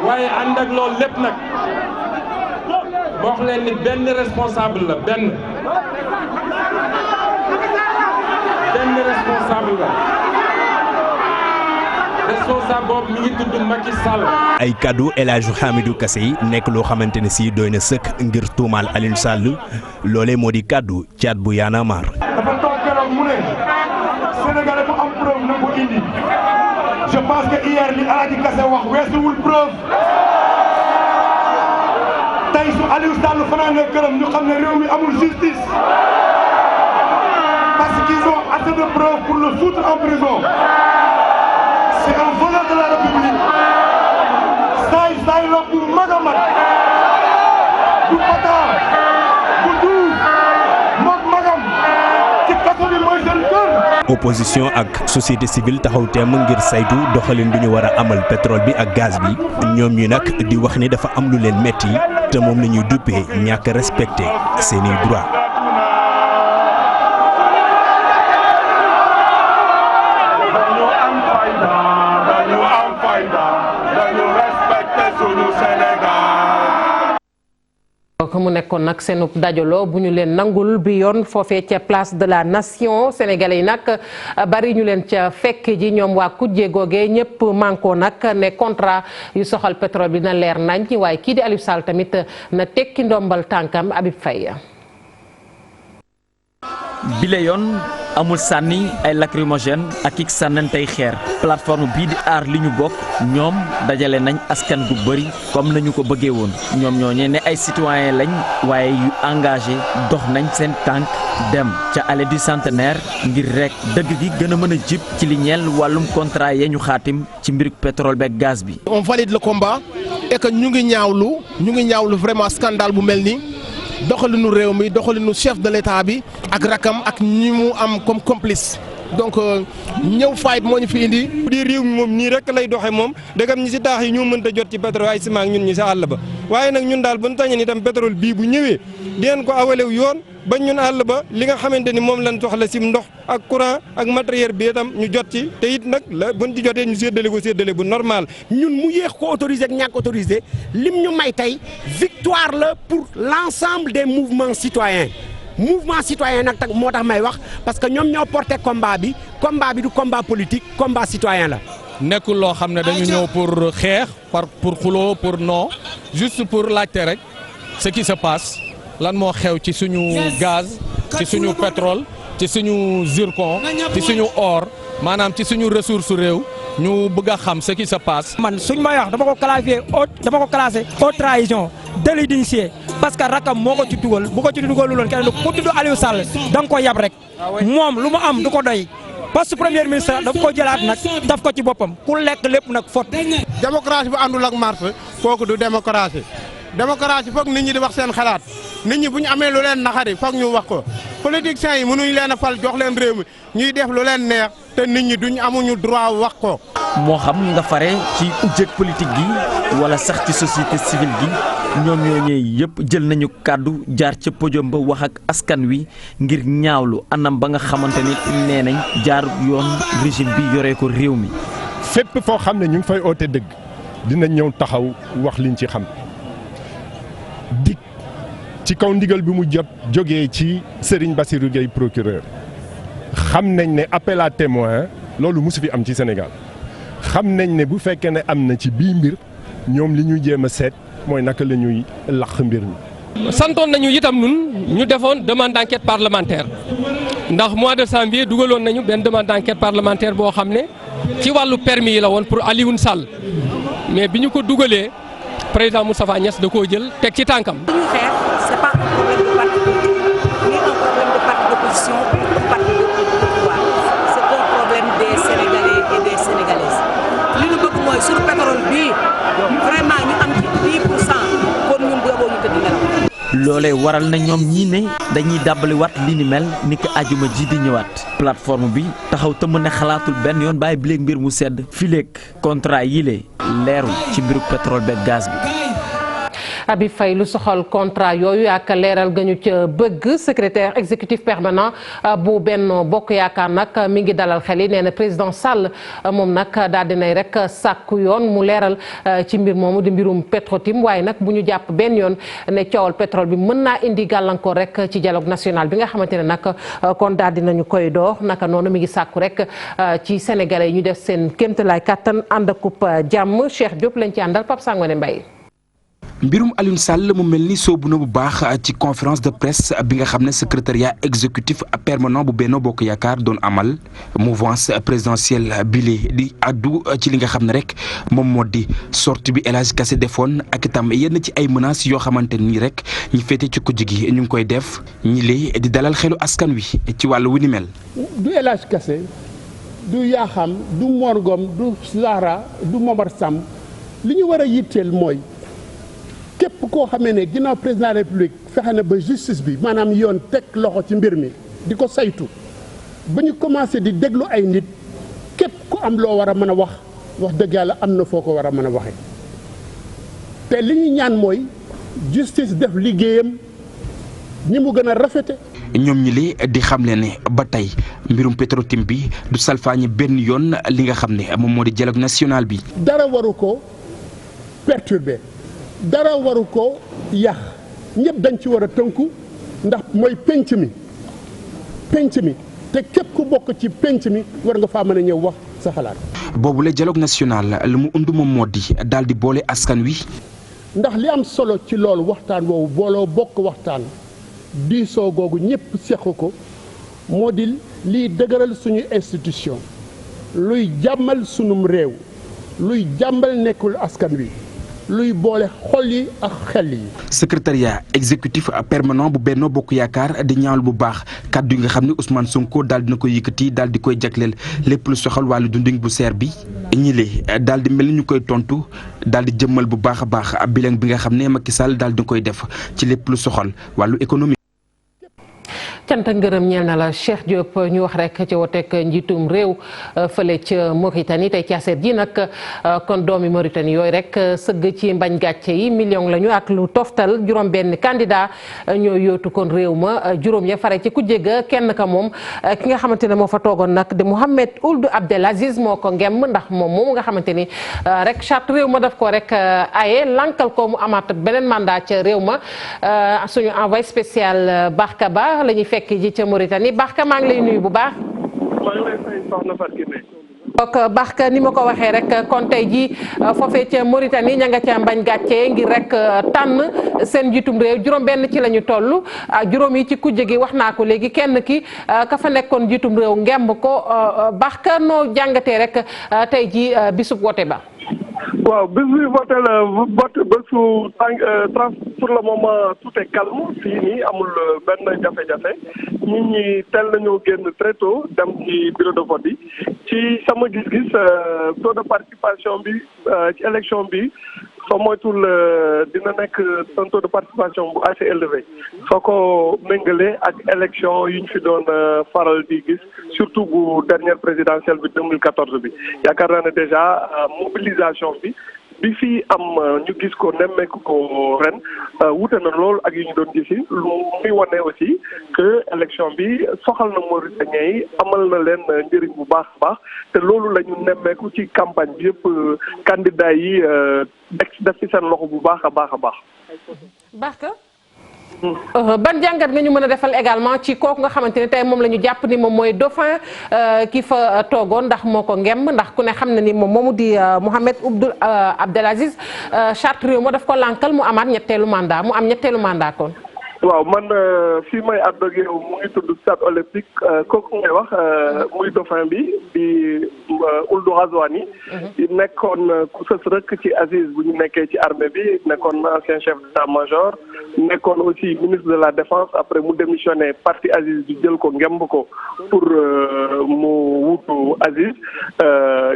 Speaker 20: waaye ànd ak loolu lépp nag wax leen ni benn responsable la benn responsable boobu mi ngi tudd Macky Sall.
Speaker 19: ay kaddu El Hadj Hamidou Kassé yi nekk loo xamante ne si doy na sëkk ngir tuumaal Aliou Sall loolee moo di kaddu caat bu Y'en a marre.
Speaker 20: dafa toog keroog mu ne Sénégalais bu am preuve na ko indi je pense que hier li El Hadj Kassé wax weesuwul preuve tey su Aliou Sall fanaanee këram ñu xam ne réew mi amul justice. Parce qu'ils ont assez de preuves pour le foutre en prison. C'est un voleur de la République. Saay la bu mag a mag. Du pata bu duuf moog magam ci kaso bi mooy seen kër.
Speaker 19: opposition ak société civile taxaw teem ngir saytu doxalin bi ñu war a amal pétrole bi ak gaz bi ñoom ñi nag di wax ni dafa am lu leen metti te moom la ñuy duppee ñàkk respecté seeni droit.
Speaker 1: mu nekkoon nag seenub dajaloo bu ñu leen nangul bi yoon foofee ca place de la nation sénégalais yi nag bari ñu leen ca fekk ji ñoom waa kujje googee ñëpp manko nag ne contrat yu soxal pétrole bi na leer nañ waaye kii di Aliou Sall tamit na tekki ndombal tànkam Habib Faye.
Speaker 21: bile yoon amul sànni ay lacrymogène ak ik sànnantey xeer plateforme bii di aar li ñu bokk ñoom dajale nañ askan gu bëri comme nañu ko bëggee woon ñoom ñooñee ne ay citoyen lañ waaye yu engagé dox nañ seen tànk dem ca allée du centenaire ngir rek dëgg gi gën a mën a jib ci li ñeel wàllum contrat yee ñu xaatim ci mbiru pétrole beeg gaz bi.
Speaker 22: On valide le combat et que ñu ngi ñaawlu vraiment scandale bu mel nii. doxalinu réew mi doxalinu chef de l'état bi ak rakam ak ñi mu am comme complice donc ñëw fayit moo ñu fi indi.
Speaker 23: bu dee réew mi moom nii rek lay doxee moom dëggam ñi si taax yi ñoo mënta jot ci pétrole ay ciment ak ñun ñi sa àll ba waaye nag ñun daal bu ñu tañee itam pétrole bii bu ñëwee dinañ ko awalew yoon bañ ñun àll ba li nga xamante ni moom lañ soxla sim ndox ak courant ak matériel bi itam ñu jot ci te it nag la buñ ci jotee ñu séddale bu normal.
Speaker 24: ñun mu yéex ko autorisé ak ñàkk autorisé lim ñu may tey victoire la pour l'ensemble des mouvements citoyens mouvement citoyen nag tak moo tax may wax parce que ñoom ñoo porté combat bi du combat politique combat citoyen la.
Speaker 13: nekkul loo xam ne dañu ñëw pour xeex pour xuloo pour non juste pour laajte rek ce qui se passe lan moo xew ci suñu gaz ci suñu pétrole ci suñu zircon ci suñu or maanaam ci suñu ressource réew ñu bëgg a xam ce qui se passe.
Speaker 25: man suñ may wax dama ko classé haute trahison
Speaker 18: délit d'initié parce que rakam moo ko ci dugal bu ko ci dugaluloon kenn ku tudd Aliou Sall da nga ko yab rek moom lu mu am du ko doy poste premier ministre daf ko jëlaat nag daf ko ci boppam ku lekk lépp nag fot
Speaker 22: démocratie bu àndul ak marche kooku du démocratie démocratie foog nit ñi di wax seen xalaat nit ñi bu ñu amee lu leen naxari foog ñu wax ko politiciens yi mënuñ leen a fal jox leen réew mi ñuy def lu leen neex te nit ñi duñ amuñu droit wax ko.
Speaker 21: moo xam nga fare ci ujjëg politique gi wala sax ci société civile gi ñoom ñooñee yëpp jël nañu kàddu jaar ca podium ba wax ak askan wi ngir ñaawlu anam ba nga xamante ni nee nañ jaar yoon régime bi yoree ko réew mi.
Speaker 2: fépp foo xam ne ñu ngi fay oote dëgg dinañ ñëw taxaw wax liñ ci xam dik ci kaw ndigal bi mu jot jógee ci Serigne Bassirou Gueye procureur xam nañ ne appel à témoin loolu mosu fi am ci Sénégal xam nañ ne bu fekkee ne am na ci bii mbir ñoom li ñuy jéem a seet mooy naka la ñuy laq mbir mi.
Speaker 23: santoon nañu itam nun ñu defoon demande d'enquête parlementaire ndax mois de janvier dugaloon nañu benn demande d'enquête parlementaire boo xam ne ci wàllu permis yi la woon pour Alioune Sall mais bi ñu ko dugalee président Moustapha Niasse da koo jël teg ci tànkam.
Speaker 3: C'est pas un problème de parti politique, ni un problème de parti d'opposition ou de parti de pouvoir. C'est un problème des Sénégalais et des Sénégalaises. li ñu bëgg mooy sur pétrole bii vraiment ñu am ci 10% kon ñun boobu ñu tëdd nelaw.
Speaker 21: loolee waral na ñoom ñii ne dañuy dàbbaliwaat li ni mel ni ko ajuma ji di ñëwaat plateforme bi taxaw te mën ne xalaatul benn yoon bàyyi bileeg mbir mu sedd fileeg contrat yile leerul ci mbiru pétrole beeg gaz bi.
Speaker 1: Habib Faye lu soxal contrat yooyu ak leeral ga ñu ca bëgg secrétaire exécutif permanent bu Benno Bokk Yaakaar nag mi ngi dalal xel yi nee na président Sall moom nag daal dinay rek sàkku yoon mu leeral ci mbir moomu di mbirum Petro-Tim waaye nag bu ñu jàpp benn yoon ne coowal pétrole bi mën naa indi gàllankoor rek ci dialogue national bi nga xamante ne nag kon daal dinañu koy door naka noonu mi ngi sàkku rek ci sénégalais yi ñu def seen kéemtalaay kàttan ànd akub jàmm Cheikh Diop lañ ci àndal Pape Sangone Mbaye.
Speaker 4: mbirum Alioune Sall mu mel ni soobu na bu baax ci conférence de presse bi nga xam ne secrétariat exécutif permanent bu Benno Bokk Yaakaar doon amal mouvance présidentielle bile di addu ci li nga xam ne rek moom moo di sortie bi El Hadj Kassé defoon ak itam yenn ci ay menaces yoo xamante ni rek ñi féete ci kujj gi ñu ngi koy def ñi lee di dalal xelu askan wi ci wàllu wu ni mel.
Speaker 6: du El Hadj Kassé du Yaxam du Mor Ngom du Zahra du Momar Sam li ñu war a yitteel mooy. képp koo xamee ne ginnaaw président de la république fexe na ba justice bi maanaam yoon teg loxo ci mbir mi di ko saytu ba ñu commencé di déglu ay nit képp ku am loo war a mën a wax dëgg yàlla am na foo ko war a mën a waxee te li ñu ñaan mooy justice def liggéeyam ñi mu gën a rafete
Speaker 4: ñoom ñi li di xamle ne ba tey mbirum Petro-Tim bi du salfaañi benn yoon li nga xam ne moom moo di dialogue national bi.
Speaker 6: dara waru ko perturber. dara waru ko yàq ñëpp dañ ci war a tënku ndax mooy penc mi te képp ku bokk ci penc mi war nga faa mën a ñëw wax sa xalaat.
Speaker 4: boobu la dialogue national lu mu und moom moo di daal di boole askan wi.
Speaker 6: ndax li am solo ci loolu waxtaan woowu booloo bokk waxtaan diisoo googu ñëpp seq ko moo di liy dëgëral suñu institution luy jàmmal sunum réew luy jàmbal nekkul askan wi. luy boole xol yi ak xel yi.
Speaker 4: secrétariat exécutif permanent bu Benno Bokk Yaakaar di ñaawlu bu baax kàddu yi nga xam ne Ousmane Sonko daal dina koy yëkkati daal di koy jagleel lépp lu soxal wàllu dundin bu seer bi. ñile daal di mel ni ñu koy tontu daal di jëmmal bu baax a baax bilan bi nga xam ne Macky Sall daal di koy def ci lépp lu soxal wàllu économie.
Speaker 1: cant ak ngërëm ñeel na la Cheikh Diop ñu wax rek ci woteek njiitum réew fële ca Mauritanie tey ci aseet ji nag kon doomi Mauritanie yooyu rek sëgg ci mbañ gàcce yi million lañu ak lu toftal juróom benn candidat ñoo yootu kon réew ma juróom ya fare ci ku jégga kenn ka moom ki nga xamante ne moo fa toogoon nag de Mohamed Ould Abdelaziz moo ko ngemm ndax moom moomu nga xamante ni rek charte réew ma daf ko rek aye lankal ko mu amaat beneen mandat ca réew ma suñu envoyé spécial Barka Ba lañuy fekk ji ca Mauritanie Barka maa ngi lay nuyu bu baax.
Speaker 25: maa ngi lay fay soxna Fatou Kiné.
Speaker 1: donc Barka ni ma ko waxee rek kon tey ji foofee ca Mauritanie ña nga ca mbañ gàccee ngir rek tànn seen njiitum réew juróom benn ci la ñu toll juróom yi ci kujje gi wax naa ko léegi kenn ki ka fa nekkoon njiitum réew ngemb ko Barka noo jàngatee rek tey ji bisub wote ba.
Speaker 25: waaw bés bi voté la vote bésu pour le moment tout est calme fii nii amul benn jafe-jafe nit ñi teel nañoo génn très tôt dem ci bureau de vote yi ci sama gis-gis taux de participation bi ci élection bi soo moytul dina nekk un taux de participation bu assez élevé soo ko méngalee ak élection yi ñu fi doon faral di gis surtout bu dernière présidentielle bi 2014 bi yaakaar naa ne déjà mobilisation bi fii am ñu gis ko nemmeeku ko ren wute na lool ak yi ñu doon gis yi lu muy wane aussi que élection bi soxal na Mauritaniens yi amal na leen njëriñ bu baax a baax te loolu la ñu nemmeeku ci campagne bi yëpp candidat yi def ci seen loxo bu baax a baax a baax.
Speaker 1: ban jàngat nga ñu mën a defal également ci kooku nga xamante ne tey moom la ñu jàpp ni moom mooy dauphin ki fa toogoon ndax moo ko ngemb ndax ku ne xam na ni moom moomu di Mohamed Ould Abdelaziz charte réew ma daf ko lànkal mu amaat ñetteelu mandat kon.
Speaker 25: waaw man fii may àddu ak yow mu ngi tudd stade olympique kooku ngay wax muy dauphin bi di Ould Ghazouani nekkoon ku sës rek ci Aziz bu ñu nekkee ci armée bi nekkoon ancien chef d'état-major nekkoon aussi ministre de la défense après mu démissionné parti Aziz bi jël ko ngemb ko pour mu wutu Aziz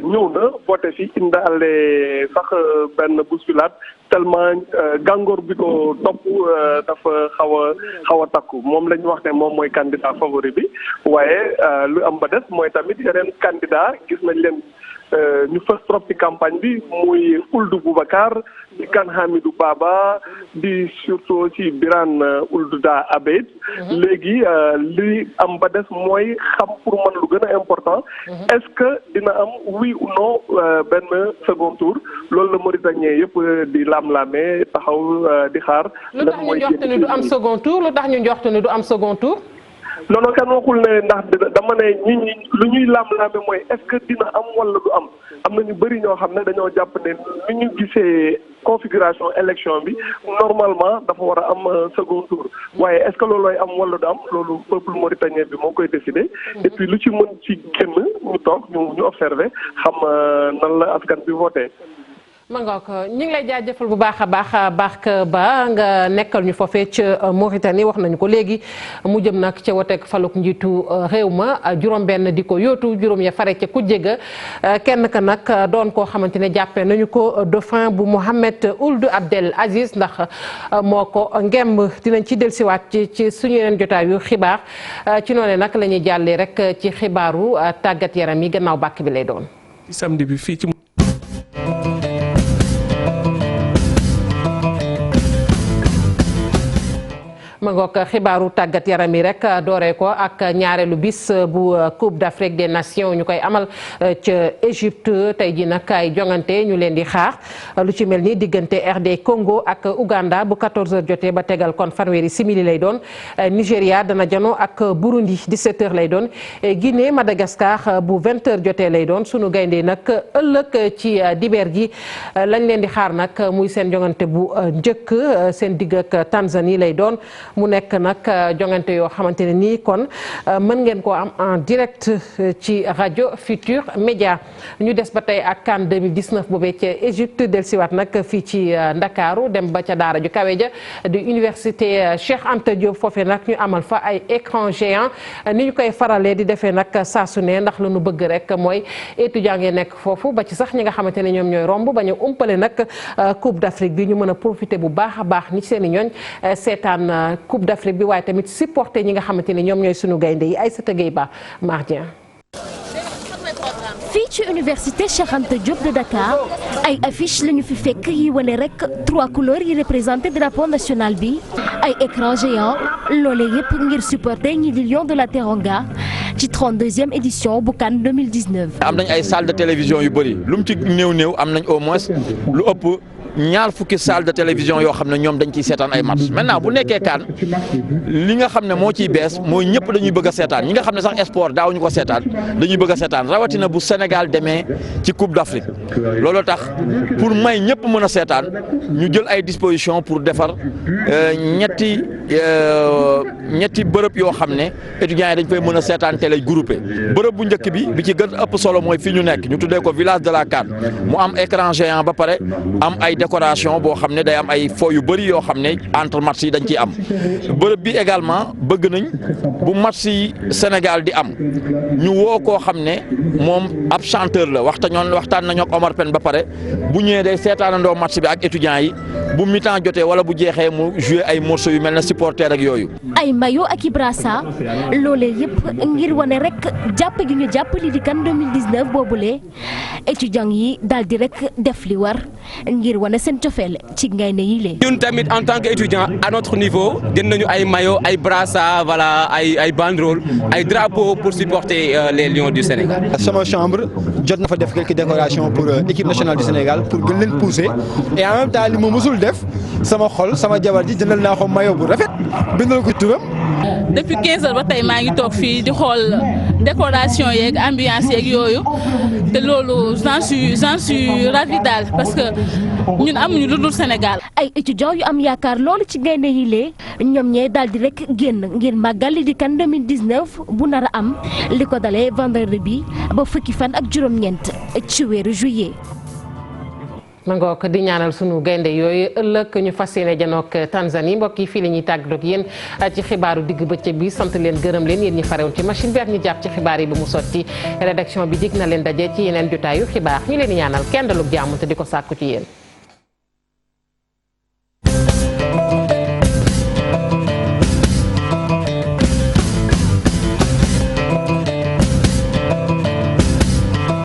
Speaker 25: ñëw na voté fi indaale sax benn bousculade tellement gàngoor bi ko topp dafa xaw a takku moom la ñu wax ne moom mooy candidat favori bi waaye lu am ba des mooy tamit yeneen candidat gis nañ leen ñu fës trop ci campagne bi muy Ould Boubacar di Kane Hamidou Baba di surtout aussi Birane Ould Da Abeid léegi li am ba des mooy xam pour man lu gën a important est-ce que dina am oui ou non benn second tour loolu la Mauritanien yëpp di lam-lamee taxaw di xaar.
Speaker 1: lu tax ñu njort ni du am second tour lu tax ñu njort ni du am second tour.
Speaker 25: non kenn waxul ne ndax dama ne nit ñi lu ñuy lam-lame mooy est-ce que dina am wala du am na ñu bëri ñoo xam ne dañoo jàpp ne ni ñu gisee configuration élection bi normalement dafa war a am second tour waaye est-ce que loolooy am wala du am loolu peuple mauritanien bi moo koy décider et puis lu ci mën ci génn ñu toog ñu observer xam nan la askan bi voté.
Speaker 1: ma ngoog ñu ngi lay jaajëfal bu baax a baax Bark Ba nga nekkal ñu foofee ca Mauritanie wax nañu ko léegi mu jëm nag ca woteeg faluk njiitu réew ma juróom-benn di ko yóotu juróom ya fare ca kujje ga kenn ka nag doon koo xamante ne jàppee nañu ko dauphin bu Mohamed Ould Abdelaziz ndax moo ko ngemb dinañ ci dellusiwaat ci suñu yeneen jotaayu xibaar ci noonu nag la ñuy jàllee rek ci xibaaru tàggat yaram yi gannaaw bàkk bi lay doon.
Speaker 12: samedi bi fii ci
Speaker 1: ma ngoog xibaaru tàggat yaram yi rek dooree ko ak ñaareelu bis bu Coupe d'Afrique des Nations ñu koy amal ca Égypte tey ji nag ay jongante ñu leen di xaar lu ci mel ni diggante RD Congo ak Ouganda bu 14h jotee ba tegal kon fanweeri simili lay doon Nigéria dana jano ak Burundi 17h lay doon Guinée Madagascar bu 20h jotee lay doon sunu gaynde nag ëllëg ci dibeer ji lañ leen di xaar nag muy seen jongante bu njëkk seen digg ak Tanzanie lay doon. mu nekk nag jongante yoo xamante ne nii kon mën ngeen koo am en direct ci rajo Futur Média ñu des ba tey ak CAN 2019 boobee ca Égypte dellusiwaat nag fii ci Ndakaaru dem ba ca daara ju kawe ja di université Cheikh Anta Diop foofee nag ñu amal fa ay écran géant ni ñu koy faralee di defee nag saa su ne ndax la ñu bëgg rek mooy étudiant ngeen nekk foofu ba ci sax ñi nga xamante ne ñoom ñooy romb ba ñu umpale nag Coupe d'Afrique bi ñu mën a profiter bu baax a baax ni seen i ñooñ seetaan Coupe d'Afrique bi waaye tamit supporter ñi nga xamante ne ñoom ñooy sunu gaynde yi Aïssata Gueye Ba Mardien.
Speaker 5: fii ci université Cheikh Anta Diop de Dakar ay affiche lañu fi fekk yi wane rek 3 couleurs yi représenté drapeau national bi ay écran géant loolee yëpp ngir supporter ñi di Lions de la Teranga ci 32e édition bu CAN 2019.
Speaker 7: am nañ ay salle de télévision yu bëri lu mu ci néew am nañ au moins lu ëpp. ñaar fukki salle de télévision yoo xam ne ñoom dañ ciy seetaan ay match maintenant bu nekkee CAN li nga xam ne moo ciy bees mooy ñëpp dañuy bëgg a seetaan ñi nga xam ne sax sport daawuñu ko seetaan dañuy bëgg a seetaan rawatina bu Sénégal demee ci Coupe d'Afrique loolu tax pour may ñëpp mën a seetaan ñu jël ay dispositions pour defar ñetti bërëb yoo xam ne étudiants yi dañ fay mën a seetaan te lay groupé bërëb bu njëkk bi ci gën ëpp solo mooy fi ñu nekk ñu tuddee ko village de la CAN mu am écran géant ba pare am ay décoration boo xam ne day am ay fo yu bëri yoo xam ne entre match yi dañ ciy am bërëb bi également bëgg nañ bu match yi Sénégal di am ñu woo koo xam ne moom ab chanteur la waxtaan nañu ak Omar Pène ba pare bu ñëwee day seetaanandoo match bi ak étudiants yi bu mi-temps jotee wala bu jeexee mu jouer ay morceaux yu mel ne supporter ak yooyu.
Speaker 5: ay mayo ak i brassard loolee yëpp ngir wane rek jàpp gi ñu jàpp li di CAN 2019 boobule étudiants yi daal di rek def li war ngir wane seen cofeel ci gaynde yi lee.
Speaker 8: ñun tamit en tant que étudiant à notre niveau jënd nañu ay mayo ay brassard voilà ay banderole ay drapeaux pour supporter les Lions du Sénégal.
Speaker 9: sama chambre jot na fa def quelques décorations pour équipe nationale du Sénégal pour gën leen pousser et en même temps li ma mësul def sama xol sama jabar ji jëndal naa ko mayo bu rafet bindal ko turam.
Speaker 10: depuis 15 heures ba tey maa ngi toog fii di xool décoration yeeg ambiance yeeg yooyu te loolu j'en suis ravi daal parce que ñun amuñu lu dul Sénégal.
Speaker 5: ay étudiants yu am yaakaar loolu ci gaynde yi lee ñoom ñee daal di rek génn ngir màggal li di CAN 2019 bu nar a am li ko dalee vendredi bi ba fukki fan ak juróom-ñeent ci weeru juillet.
Speaker 1: ma ngoog di ñaanal sunu gaynde yooyu ëllëg ñu fas yéene janook Tanzanie mbokk yi fii la ñuy tàggatoo ak yéen ci xibaaru digg bëccëg bi sant leen gërëm leen yéen ñi farewoon ci machine bi ak ñi jàpp ci xibaar yi ba mu sotti rédaction bi dig na leen daje ci yeneen jotaayu xibaar ñu leen di ñaanal kenn dalug jàmm te di ko sàkku ci yéen.